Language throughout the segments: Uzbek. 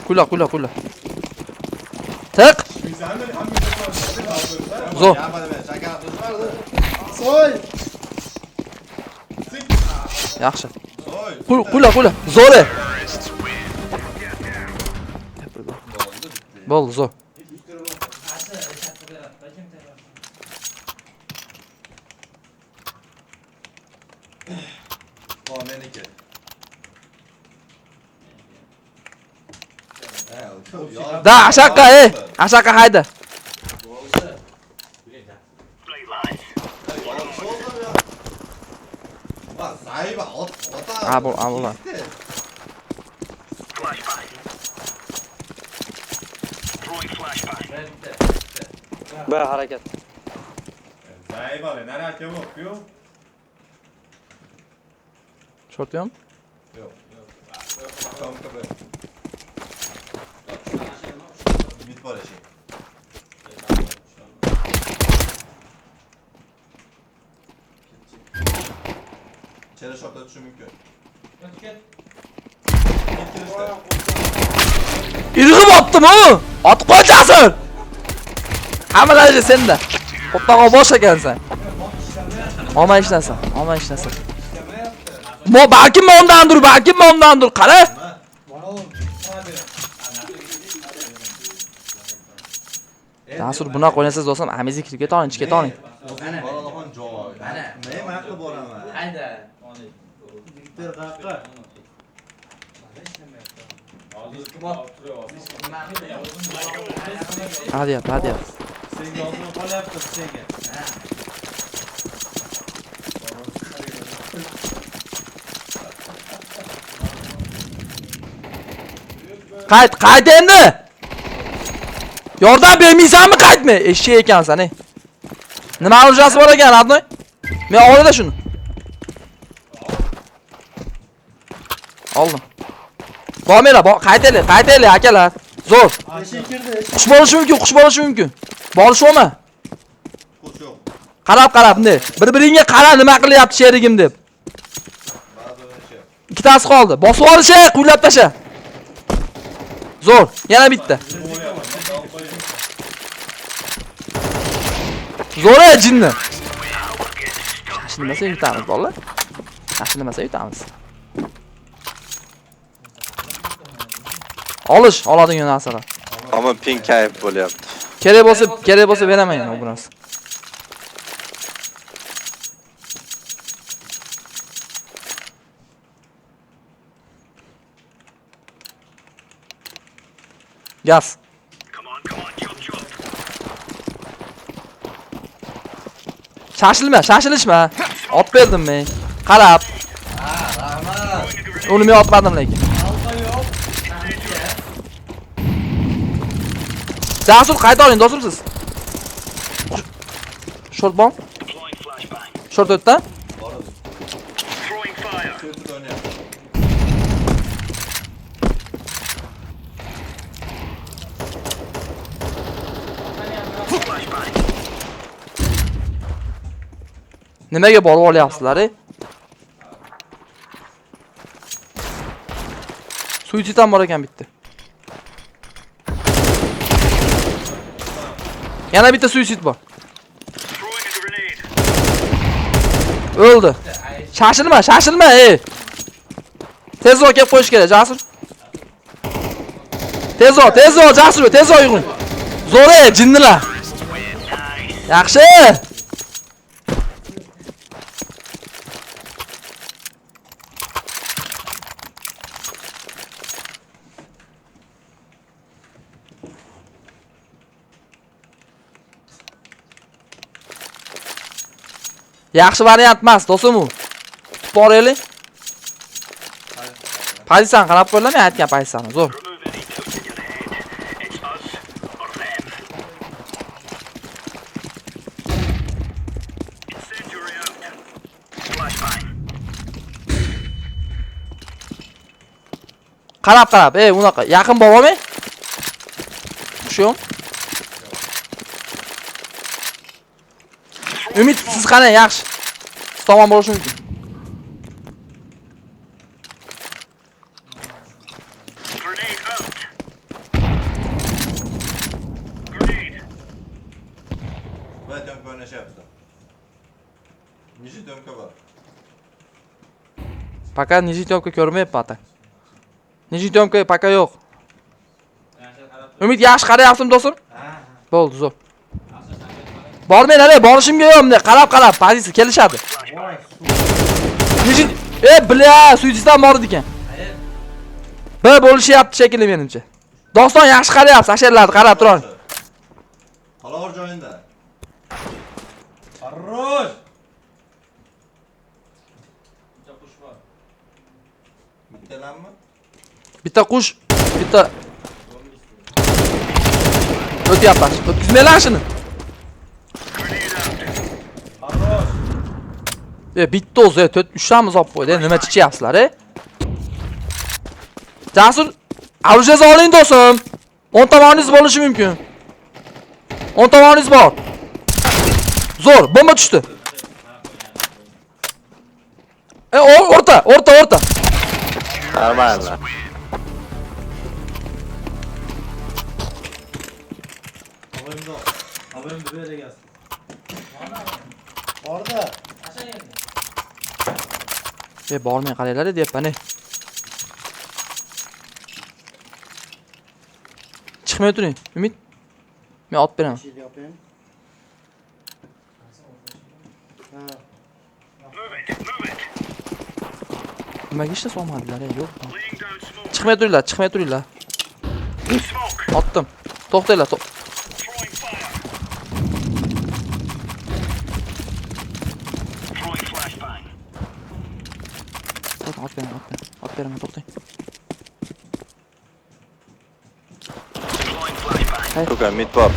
Kula. Tık. Zo. Soy. Yaxshi. Kula. Zo're. Bo'ldi, zo. Da, aşağı haydi. Abul. Böyle hareket. Zayıf abi, nereye atıyor mu? Short diyorum. Yok. Bit var eşek. İçeri şortla düşün mümkün. İrg'ib otdim o. Otib qo'yasan. Hammalar senda. O'tnaga bosh ekansan. Olma ishlasan. Balkim ondandir, qara. Dastur buna qo'yasiz do'stim, amizni kirib ketoning, ichga ketoning. Balaxon joy. Ne maqta boraman. Hayda. Viktor qaqqa. Hadi yap. Senga o'zini qolyapti senga. Qayt endi. Yordam bermaysanmi, qaytma. Eşeği ekansan, ey. Nima o'rjasi bor ekan, adnoy? Men olada shuni. Oldim. Bormanglar, qaytaylik, akalar. Zo'r. Qush bo'lishi mumkin. Borishmi? Qush yo'q. Qarab, ne? Bir-biringga qara, nima qilyapti sherigim deb. Ikkitasi qoldi. Bosib olish, qo'ylab tasha. Zo'r, yana bitta. Zo'ra jinni. Yaxshimasa yutamiz, bolalar. Yaxshimasa yutamiz. Oladigan narsalar. Ama ping kayıp bo'lyapti. Kerak bo'lsa beraman yana bu narsa. Gaz. Shashilishma. Ot berdim men. Qarab. Uni men otmadim lekin. Dastur qayta oling, do'stumsiz. Short bomb. Short o'tda. Nimaga borib olyapsizlar, ey? Suitsidam bor ekan bitta. Yana bitta suitsid bor. O'ldi. Shashilma, ey. Tezroq kelib qo'yish kerak, Jasur. Tezroq, Jasur, tezroq yig'ing. Zo'ra, jinnilar. Yaxshi. Yaxshi variant emas, do'stim u. Tutib boraylik. Pozitsiyani qarab qo'ylar, men aytgan pozitsiyani, zo'r. Qarab, unaqa yaqin borolmay. Shu. Umid, siz qani, yaxshi. Siz tomon bo'lishi mumkin. oynashyapti. Nishi dömka bor. Paka Nijityomka ko'rmayapman ata. Nijityomka paka yo'q. Umid yaxshi qarayapsizmi do'stim? Bo'ldi, zo'r. Bormaylar, borishimga yo'q, bunday qarab pozitsiya kelishadi. Nijit, bля, suitsizdan bor ekan. B bo'lishyapti shekilli menimcha. Doston yaxshi qarayapsiz, asherlarni qarab turing. Qolaver joyinda. Farrosh. Bittalanmi? Bitta qush, bitta o'tyapti. O'tkazmaylar shuni. Bitta o'zi 3 tamiz olib qo'ydi. Nima chichyapsizlar, Jasur, avjaza oling do'stim. 10 tomoningiz bo'lishi mumkin. 10 tomoningiz bor. Zo'r, bomba tushdi. O'rta. Нормально. Abim böyle gelsin. Orada. Bormay qaranglar deyapman. Chiqmay turing, Umid. Men otib beraman. Şey yapayım. Ha. Nimaga ishla solmadilar, yo'q. Chiqmay turinglar. Otdim. To'xtanglar, Ot beraman, to'xtang. Tuka mid bor.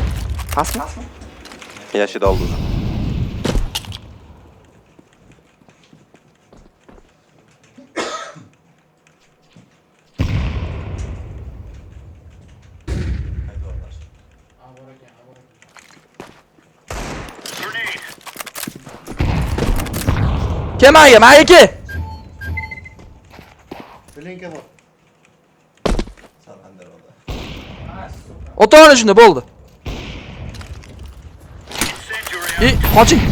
Pastmi? Yashid oldi. Kemaga, mayga. Blinke bor. Sarxandar oldu. O'toni shunda bo'ldi. Qoching.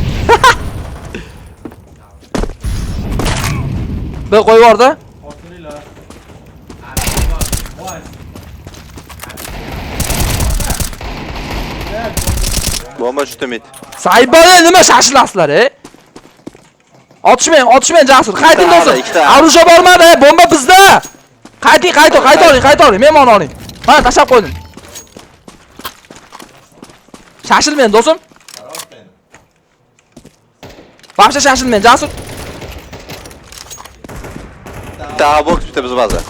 Bir qo'yib yubordi. Ortirilar. Bomba tushdi mid. Saybola nima shashilasizlar, Otishmang Jasur. Qayting do'stim. Arusha bormadi, bomba bizda. Qayta oling, mehmon oling. Mana tashab qo'ydim. Shashilmang do'stim. Vaqtcha shashilmang Jasur. Daha box bitti biz baza.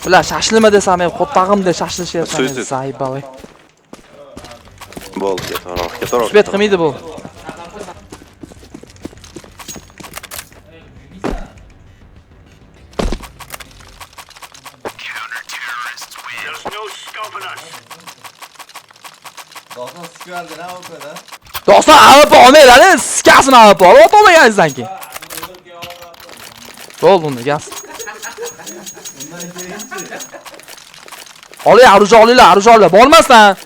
Bular shashilma desam, qo'ttag'imda shashilishyapsan. So'ysiz. Saybola. Bo'ldi, ketaroq. Svet qilmaydi bu. Doston sıkıyordu ne oldu da? Doston avp olmaylar, skasini avp olib o'tolmaganingizdan keyin. Bo'ldi unda gaz. Bundan ikkincisi. Oling, arujolinglar, bormasdan.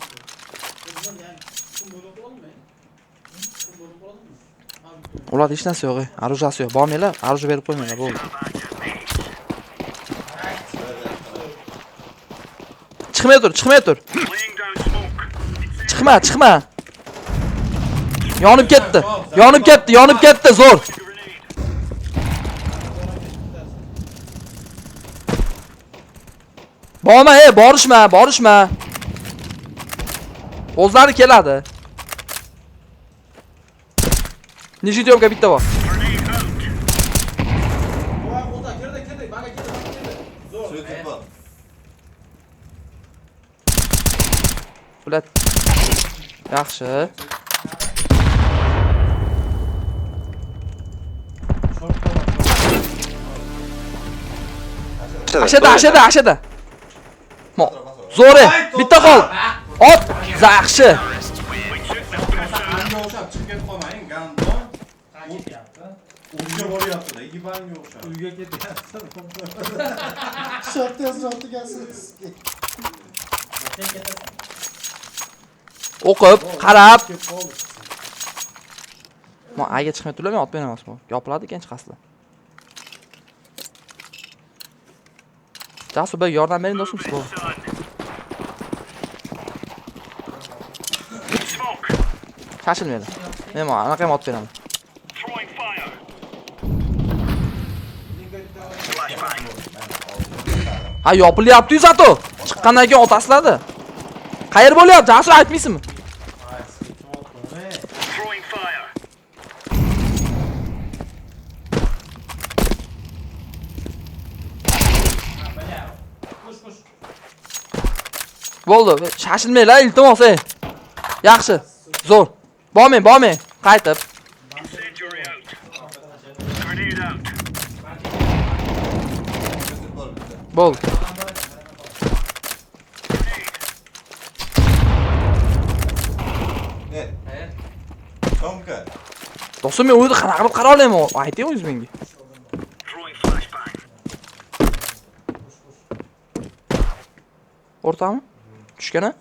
Ular hech narsa yo'q, arujasi yo'q. Bormanglar, aruja berib qo'ymanglar, bo'ldi. Chiqmay tur. Chiqma. Yonib ketdi, zo'r. Borma, borishma. O'zlari keladi. Nijityomka bitta bor. Suyu tutma. Bulat. Yaxshi. Ashada. Zo'ri, bitta qol. Ot, yaxshi. Ganga o'xshab chiqib ketib qolmang, gando. Uyga boryapti-da, Ibanga o'xshab. Uyga ketyapti. Şart yazı gelsin. O'qib, qarab. Ketib qoldi. Men ayga chiqmay turibman, otib beraman bu. Yopiladi ekan chiqasizlar. Jasur bir yordam bering do'stim siz. Shashilmaydi. Men mana anaqa ham otib beraman. Ha, yopilyapti-yu zato. Chiqqandan keyin otasizlar-da. Qayer bo'lyapti? Jasur aytmaysizmi? Bo'ldi, shashilmanglar, iltimos, ey. Yaxshi. Zo'r. Bormang. Qaytib. Bo'ldi. Tomka. Do'stim, men o'yda qanaqa qilib qara olaman? Ayting o'zingiz menga. O'rtami? Tushgana?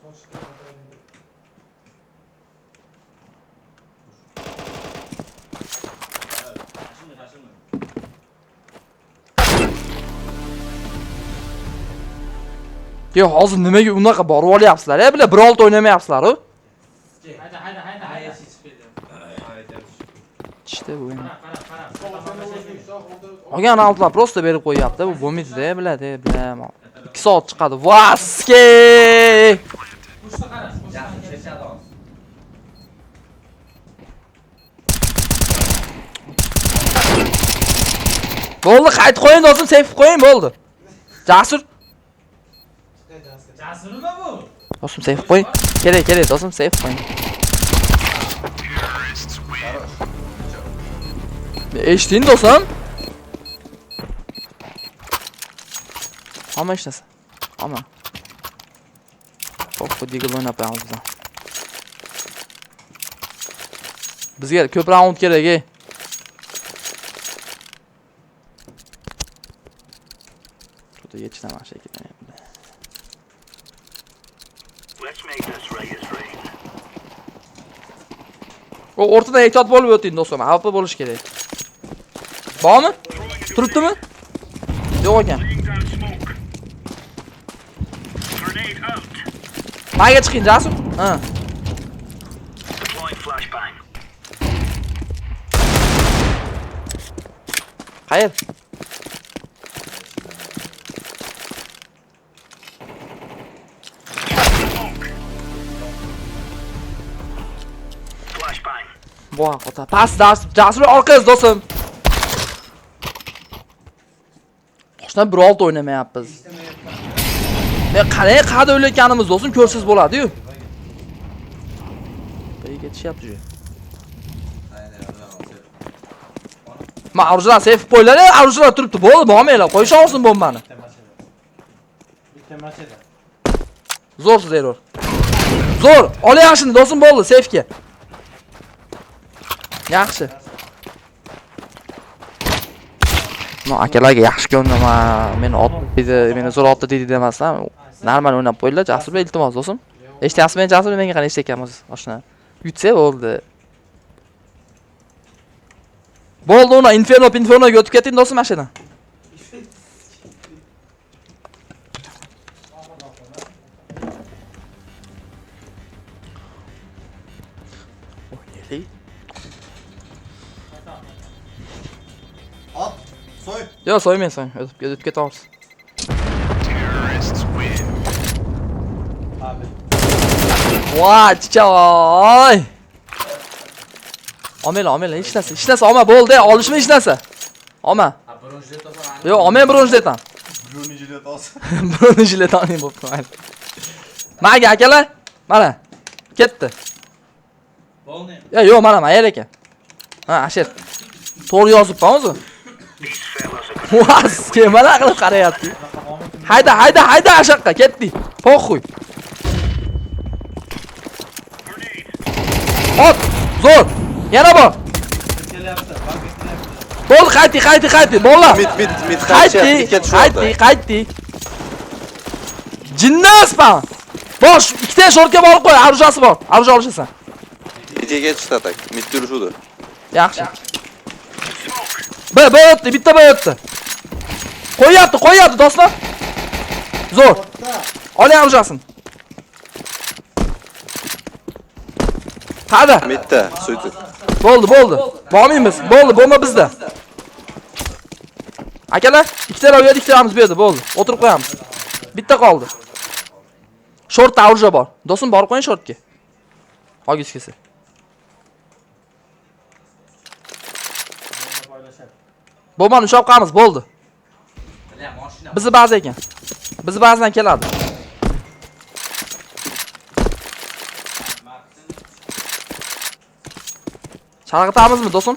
Yo, hozir nimaga unaqa borib olyapsizlar? Bular bir olti o'ynamayapsizlar-ku. Hayda. İşte bu. Olgan altlar prosta berib qo'yapti. Bu bo'lmaydi-da, biladi, bilaman. 2 soat chiqadi. Vaske! Bo'ldi, qaytib qo'ying do'stim, save qo'ying, bo'ldi. Jasur. Jasurmi bu? Do'stim save qo'ying. Kerak, do'stim save qo'ying. Eshitding do'stim? Hamma ishlasa. Hamma. Xo'p, bu digil o'ynab qo'yamiz bizdan. Bizga ko'p raund kerak, ey. Juda yetishnaman shekilli. O o'rtada ehtiyot bo'lib o'ting do'stim, xavf bo'lish kerak. Bormi? Turibdimi? Yo'q ekan. Mayga chiqing, Jasur. Ha. Qayer? Voy, qota. Pas, Jasur orqangiz do'stim. Qo'shnilar bir olti o'ynamayapmiz. Men qarang, qayerda o'ylayotganimiz do'stim, ko'rsiz bo'ladi-yu. Qayerga ketishyapti ju? Men arjular save qo'ylar, arjular turibdi. Bo'ldi, bormanglar, qo'yish olsin bombani. Bitta machada. Zo'rsiz error. Zo'r, olyapsizmi do'stim, bo'ldi, safega. Yaxshi. No, akalarga yaxshi ko'rinaman. Meni ot dedi, meni zo'r otdi dedi demasdan, normal o'ynab qo'yinglar. Jasur, iltimos do'stim. Eshityapsizmi, Jasur, menga qarang eshitayotganmiz, oshna. Yutsa bo'ldi. Bo'ldi, uni Infernoga o'tib keting do'stim mashina. At, soy. Yo, so'ymaysan. O'tib ketamiz. Abi. Voy, chichoy. Olmaylar, hech narsa, olma, bo'ldi, olishmi hech narsa. Olma. Yo, olmay bronzletan. Bronjilet olsa. Bronjiletaning bo'pti, mayli. Mayga akalar, mana. Ketdi. Bo'ldi. Yo, mana mayli ekan. Ha, ashir. To'g'ri yozibman o'zi. Vas, kemana qilib qarayapti. Hayda, ashaqqa ketdi. Po'xuy. Ot, zo'r. Yana bor. Kelyapti, bak kelyapti. Bo'ldi, qaytdi, bolalar. Mit Qaytdi. Jinnas pan. Bosh, ikkita shortga borib qo'y, arujasi bor. Aruj olishasan. İçe çıktı atak. Mid duruşudu. Yaxshi. B o'tdi, bitta B o'tdi. Qo'yapti, do'stlar. Zo'r. Oling arujasin. Qada. Mid'de. Suytu. Bo'ldi. Bormaymiz. Bo'ldi, bomba bizda. Akalar, ikkita uyda ikkitamiz bu yerda, bo'ldi. O'tirib qo'yamiz. Bitta qoldi. Shortda aruja bor. Do'stim borib qo'ying shortga. Ogis kelsa. Bombani ushlab qolamiz, bo'ldi. Bizi baza ekan. Bizi bazadan keladi. Chalg'itamizmi, do'stim?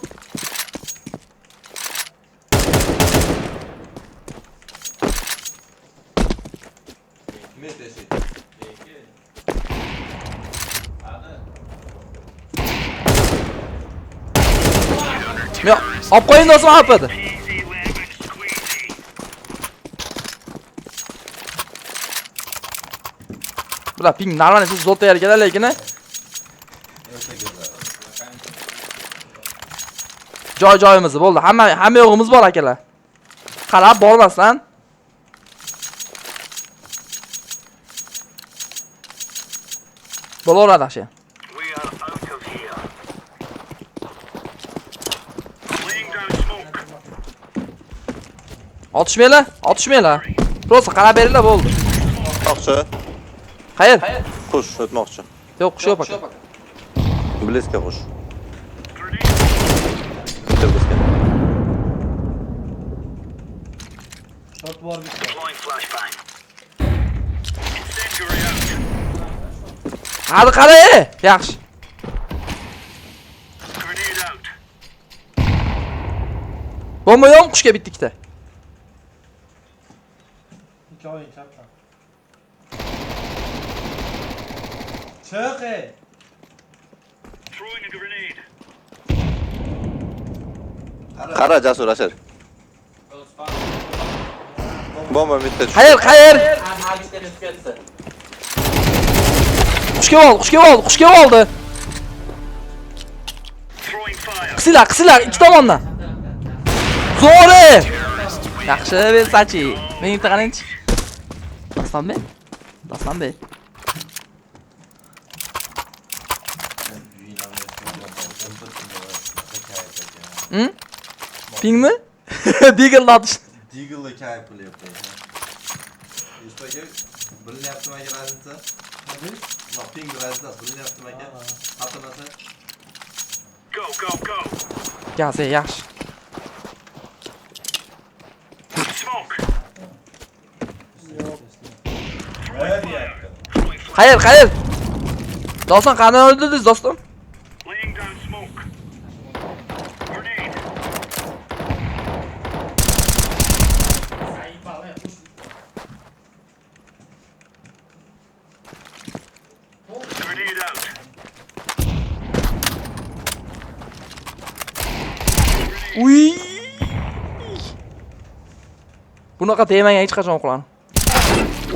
Met eshik. Yo'q, olib qo'ying do'stim, hapadi. Bular ping normalniy siz zo'ta yerga lekin joyimiz bo'ldi. Hamma yo'g'imiz bor akalar. Qarab bormasdan. Bo'laveradi yaxshi. Otishmaylar. Prosta qarab beringlar, bo'ldi. Okçu. Qayer? Kuş. Ötmokçu. Yo'q, qush yo'q aka. Близко kuş. Bitir blizко. Short bor bitta. Hadi qara, yaxshi. Bomba yo'q, qushga bitti ikkita. Ikki o'yin chapdan. Chiq ey. Qara Jasur Ashar. Bomba mid'de düştü. Qayer? Qushga oldi. Qisilar ikki tomondan. Zo'ri. Yaxshi, Versace. Mening taqaninchi. Dastonbek. Pingmi? Deagle atış. Deagle'la kayıp qilyapti. Yusufga bilinyaptimi aka raznica? Yo'q, ping raznicasi bilinyaptimi aka? Xatirlasa. Go. Gazi yaxshi. Qayer? Doston qani o'ldingiz, doston? Uy! Bunaqa deymagan hech qachon o'qilani.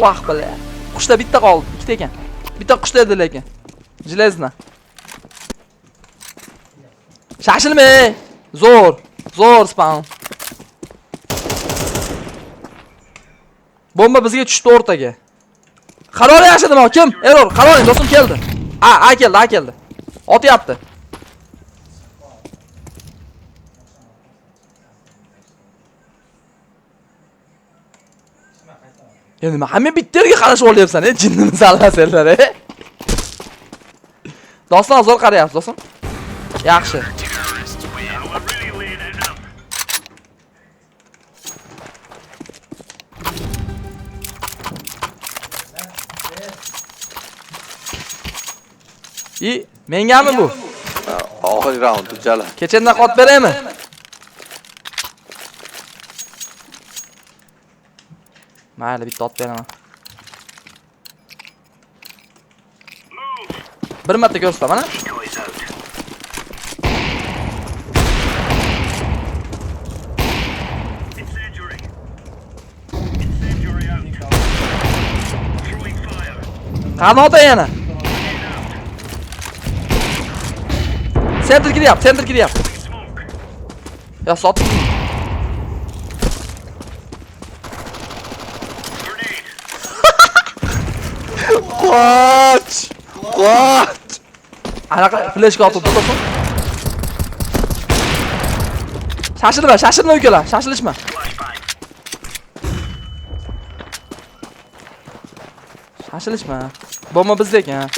Vah bala. Qushda bitta qoldi, ikkita ekan. Bitta qushda edi lekin. Железно. Shashilma. Zo'r spawn. Bomba bizga tushdi o'rtaga. Qaror yashadimi kim? Error, qaroring do'stim keldi. A keldi. Otyapti. Endi nima hamma bitta yerga qarashib olyapsan, jinnini sallasanlar, Doston zo'r qarayapsiz, do'stim. Yaxshi. Mengami bu? Oxirgi round jala. Kechendan qot beraymi? Mayli, bitta ot beraman. Bir marta ko'rsata mana. Qanota yana. Center giryapti. Ya sotib. Qoch! Qoch! Anaqa flashga otib turibsan. Shashilma ukalar, shashilishma. Shashilishma. Bomba bizda ekan.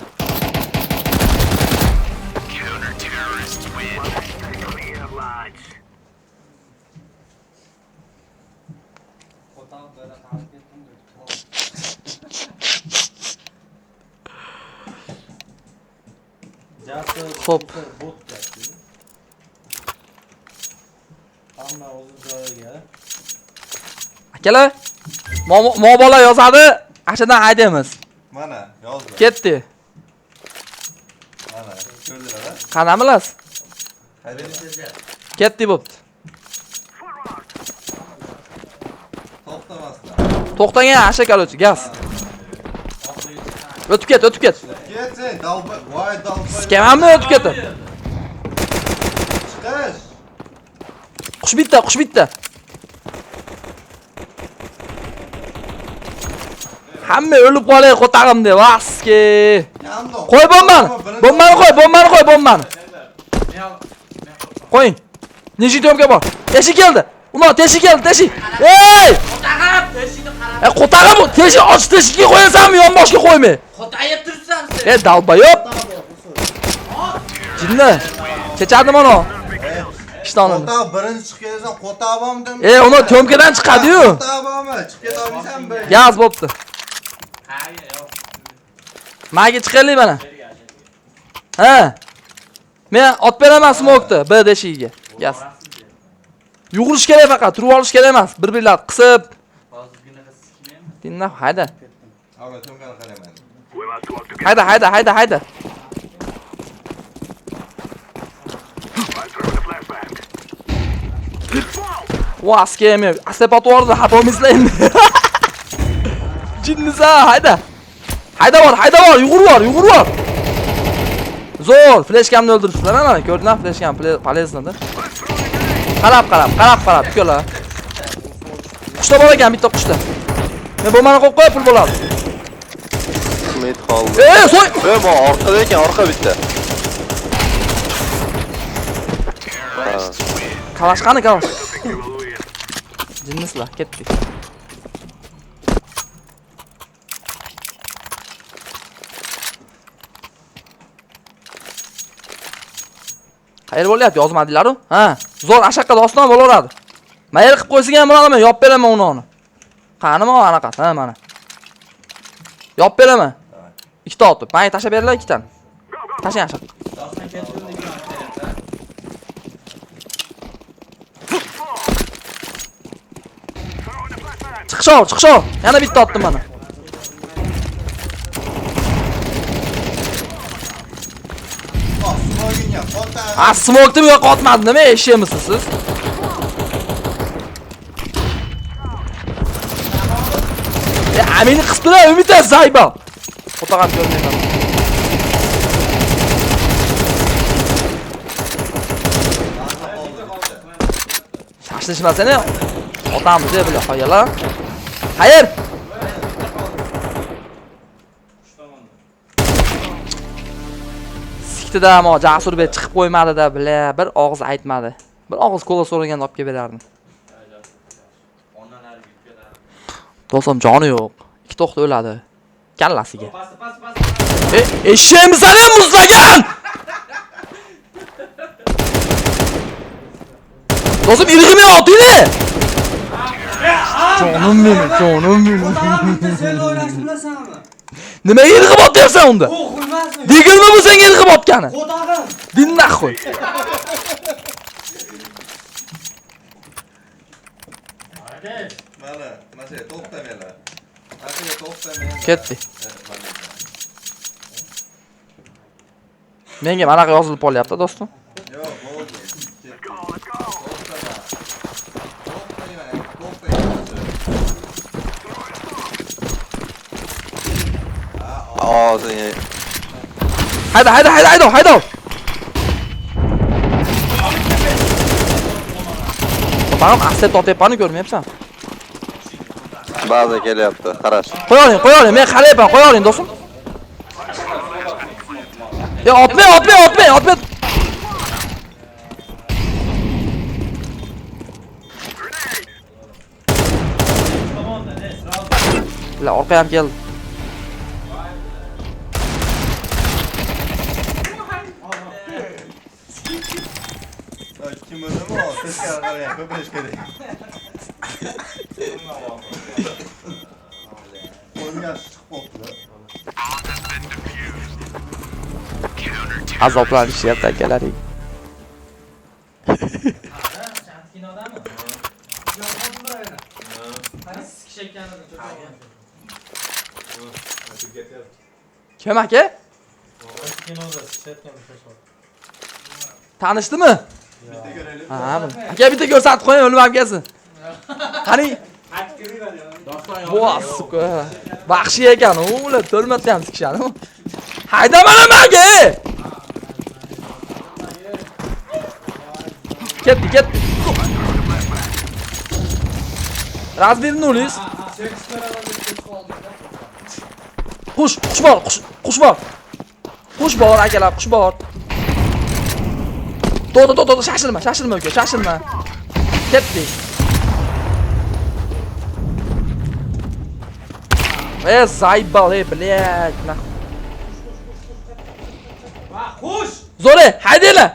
Xo'p. Hamma o'z joyiga. Akalar, mo bola yozadi, ashadan haydaymiz. Mana, yozdi. Ketdi. Mana, ko'rdilar-a? Qanamilas? Haydaysiz. Ketdi bo'pti. To'xtamasdan. To'xtagan asha kaluvchi, gaz. O'tib ket. Ketsin, dalba, voy dalba. Skamamni o'tib ketdi. Chiqish. Qush bitta. Hamma o'lib qolay qo'tag'im deb, vaske. Qo'y bombani. Bombani qo'y. Qo'ying. Nechitomga bor. Teshik keldi. Teshik. Ey! Qo'tag'im, teshik och teshikka qo'yasanmi, yonboshga qo'ymay? Qotayib turibsan sen. Dalbayob. Jinni. Chechadimi ono? Ishtonini. Qota birinchi chiqaysan, qota bomdim. Uni to'mkadan chiqadi-yu. Qota bommi? Chiqib ketaolmaysanmi? Gaz bo'pti. Manga chiqaylik mana. Ha. Men ot beraman smokni B deshigiga. Gaz. Yugurish kerak faqat, turib olish kerak emas. Bir-birlar qisib. Dinna, hayda. Avval to'mkani qarayman. Hayda. Vaskemi, asepatvorni xapomizlaymi? Jinnisa, hayda. Hayda bor, yugur bor. Zo'r, flashkamni o'ldirishlar mana, ko'rdingmi? Flashkam polezda. Qarab, ukalar. Qushda bor ekan, bitta qushda. Men bo'lmani qo'yib qo'y, pul bo'ladi. Umid qoldi. So'y! Bu orqada ekan, orqa bitta. Kalash. Jinnislar, ketdik. Qayerda bo'lyapti, yozmadinglar-ku? Ha, zo'r ashaqqa doston bo'laveradi. Mayli qilib qo'ysiga ham bo'ladimi? Yop beraman uni. Qanimi anaqasi? Ha, mana. Yop beraman. Ikkita otib. Menga tashab berlar ikkitani. Tashang ashaq. Chiqishov. Yana bitta otdim mana. Smokni bu yoqqa otmadim, nima eshitmisiz siz? Meni qisbilar umidda zayba. O'tag'am ko'rmayman. Shashilishmasana. Otamiz deb bilan qo'yalar. Xayr. Sikdida ammo Jasurbek chiqib qo'ymadi-da, bile bir og'iz aytmadi. Bir og'iz kola so'raganda olib kelib berardim. Do'stim joni yo'q. Ikki to'xta o'ladi. Kallasiga. Eshimisan ham muzlagan. Do'stim irg'imay otingni. Jonim benim. Sen o'ylashni bilasanmi? Nimaga irg'ib otyapsan unda? Degilma bu senga irg'ib otgani. Qotag'im. Dinna qo'y. Mana, to'xtamaylar. Aqlga to'xtamaylar. Ketdi. Menga manaqa yozilib qolyapti, do'stim. Yo'q, bo'ldi. Ağzını Hayda. Bakalım asset otepani görmeyapsan. bazı kelyapti. Qarash. Qo'y oling, men qarayapman, qo'y oling do'stim. Ya otmay. La orqa ham keldi. Kim o'zimi ol, teskari qarayapti, ko'pirish kerak. O'yinga chiqib qoldi. Azoblanishyapti akalaring. Kinodanmi? Qani siz kishi ekanini Kim aka? Kinoda ishlayotgan bir Tanishdimi? Bitta ko'raylik. Ha, aka bitta ko'rsatib qo'ying, o'lim ham kelsin. Qani? Bu suka. Baxshi ekan, u ular to'lmatdi ham sikishadi. Hayda mana menga. Ketdi. Razbir nulis. Qush bor akalar, qush bor. To'g'ri, shashilma uka, shashilma. Ketdi. Zaybal, blядь, nahv. Xush! Zo're, haydanglar.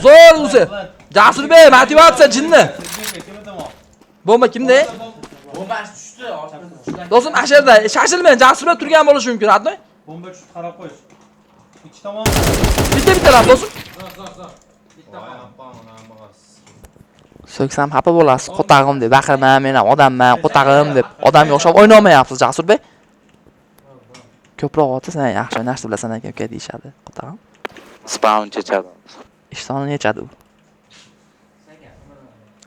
Zo'r o'zi. Jasurbek, motivatsiya jinni. Bomba kimda? Bombash tushdi, ortidan. Do'stim, asherda shashilmang, Jasurbek turgan bo'lishi mumkin, hatto. Bomba tushib qarab qo'yish. Ikki tomon. Bitta do'stim. Zo'r. Bitta So'ksam xafa bo'lasiz, qo'tag'im deb baqirma, men ham odamman, qo'tag'im deb odamga o'xshab o'ynamayapsiz, Jasurbek. Ko'proq ota sen yaxshi o'ynashni bilasan aka deyishadi, qo'tag'im. Spawn chechadi. Ishtonni yechadi u.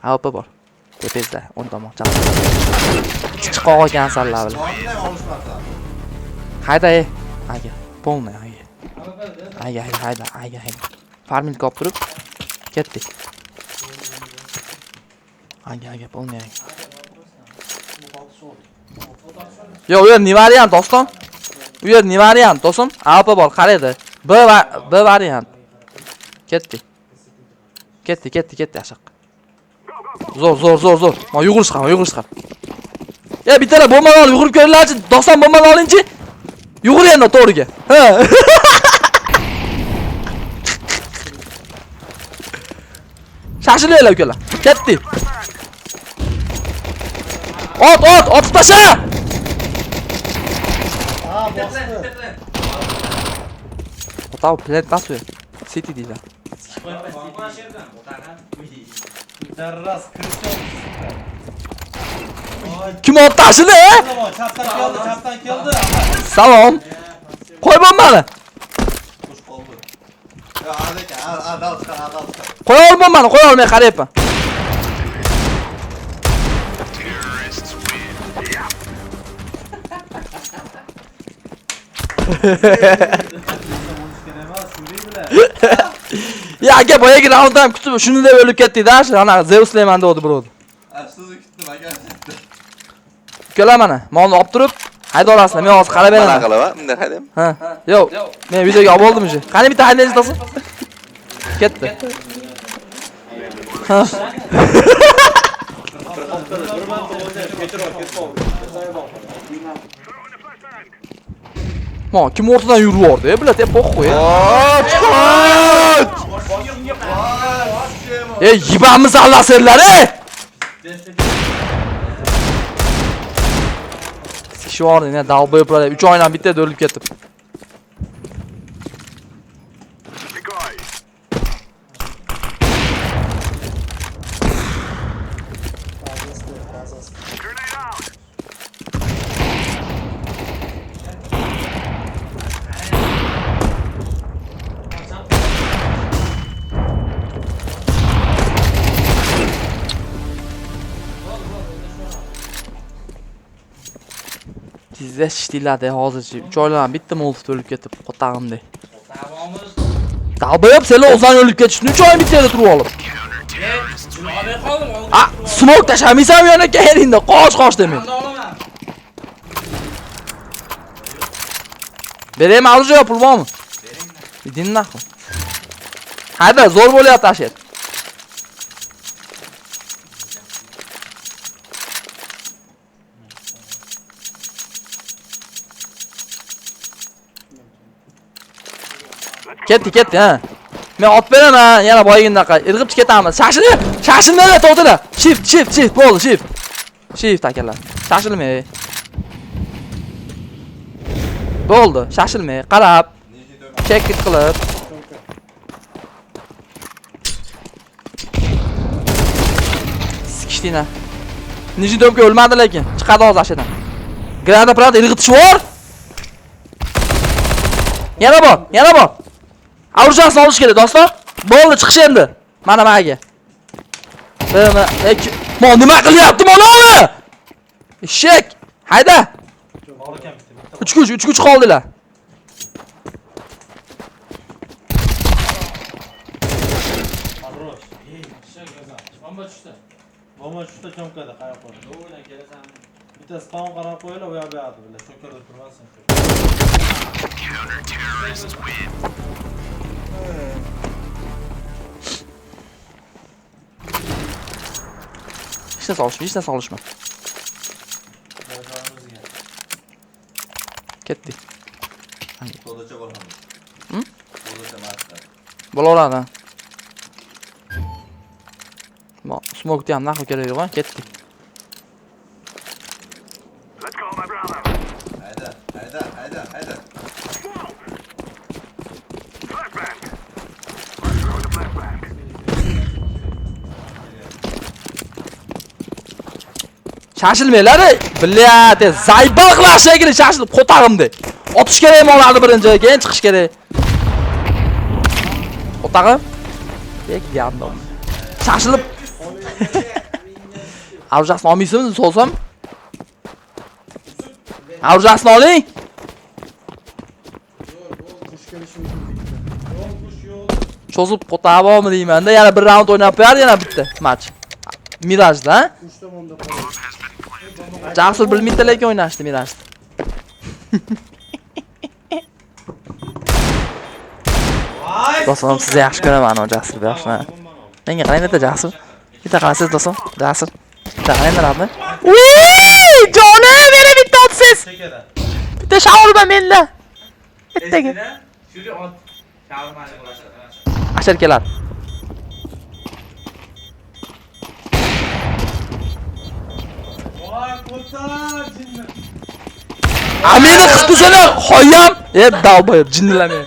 Avp bor. Tepezda, o'ng tomon chap. Chiqoq ekansanlar bilan. Qonundan olishmoqda. Hayda, aka. Polniy, aka. Hayda. Farming olib turib ketdik. Aka, polniy. Yo, u yer ni variant do'stim? U yer ni variant do'stim? Avp bor, qaraydi. B variant. Ketdi, ashiq. Zo'r. Ma yugurish qil. Ya bittalar bombani olib yugurib ko'ringlarchi, do'stim bombani olingchi. Yugur endi to'g'riga. Ha. Shashilinglar ukalar. Ketdi. Otib tasha. Otav plant basıyor. City deydi. Darras Kristian. Kim otdi ashini? Chapdan keldi. Salom. Qo'y bombani. Qush qoldi. Ya, aka, adal chiqar. Qo'y bombani, qo'y olmay qarayapman. Ya aka boyagi raundda ham kutib shuni deb o'lib ketdi-da, ana Zeuslayman degdi birovni. Sizni kutdim aka. Ukalar mana, molni olib turib, hayda olasizlar, men hozir qarab Mana beraman. qilaman, bunday haydayman. Ha, yo'q. Men videoga olib oldim уже. Qani bitta haydaysiz do'stim? Ketdi. Ha. Mo, kim o'rtadan yuraverdi, bilat, po'xqo'y. Ey, yibamiz Allah serlari! Shu o'rnida dalboy yapılar, 3 oydan bitta o'lib ketdim. Pizza shishdilar-da hozirchi. 3 oylardan bitta molotov o'lib ketib, qotag'imda. Tamommiz. Qalbayib, senlar o'zlaring o'lib ketishni 3 oy bitta yerda turib olib. Shuni olmay qoldim. A, smoke tashamaysanmi yonga eringda? Qosh demay. Qanday olaman? Beraymi, aluja yo pul bormi? Idin naqo. Hayda, zo'r bo'lyapti ashir. Ketdi ha. Men ot beraman, yana boygindaqa irg'ib ketamiz. Shashilmanglar, to'xtanglar. Shift, bo'ldi, shift. Shift akalar. Shashilmay. Bo'ldi, shashilmay, qarab. Check-it qilib. Sikishtina. Nijni domga o'lmadi lekin. Chiqadi hozir ashadan. Granada pravda irg'itish bor. Yana bor. Aurjasni olish kerak, do'stlar. Bo'ldi, chiqish endi. Mana maga. Nima qilyapti mana uni? Eshak. Hayda. Bor ekan bitta. 3 kuch qoldilar. Xarosh. Bomba tushdi. Bomba tushdi chomkada qarab qo'y. O'ylan kelasan. Bitta spawn qarab qo'ylar, u yoqda yo'qdi bilan. Shokerda turmasin. Hech narsa olishma. Ketdi. To'dacha bo'lamiz. To'dacha mashqa. Bo'laveradi. Mo, smoke ham naql kerak yo'q, ketdi. Hayda. Shashilmanglar, bilyat, zaybal qilib shekilli shashilib qo'tag'imda. Otish kerak mollarni birinchi, keyin chiqish kerak. Qo'tag'im? Bek yandom. Shashilib. Avrjasni olmaysizmi, so'zim? Avrjasni oling. Cho'zib qo'tag'immi deyman-da, yana bir raund o'ynab qo'yar, yana bitta match. Mirajda, ha? Jasur bilmaydi lekin o'ynashdi Mirajda. Do'stim, sizni yaxshi ko'raman o Jasur, yaxshi. Menga qarang bitta Jasur. Bitta qarasiz do'stim, Jasur. Bitta qaranglar abi. Uy! Jonim, yana bitta otsiz. Chekada. Bitta shaurma menda. Bittaga. Shuri ot. Shaurmani qilashadi. Ashar keladi. Voy, qo'tar jinni. Ameni qiqtusana, xoyam. Dalboyib jinnilami.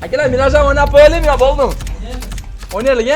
Akalar, Mirajam o'ynab qo'yaylikmi yo, bo'ldim. O'ynaylik,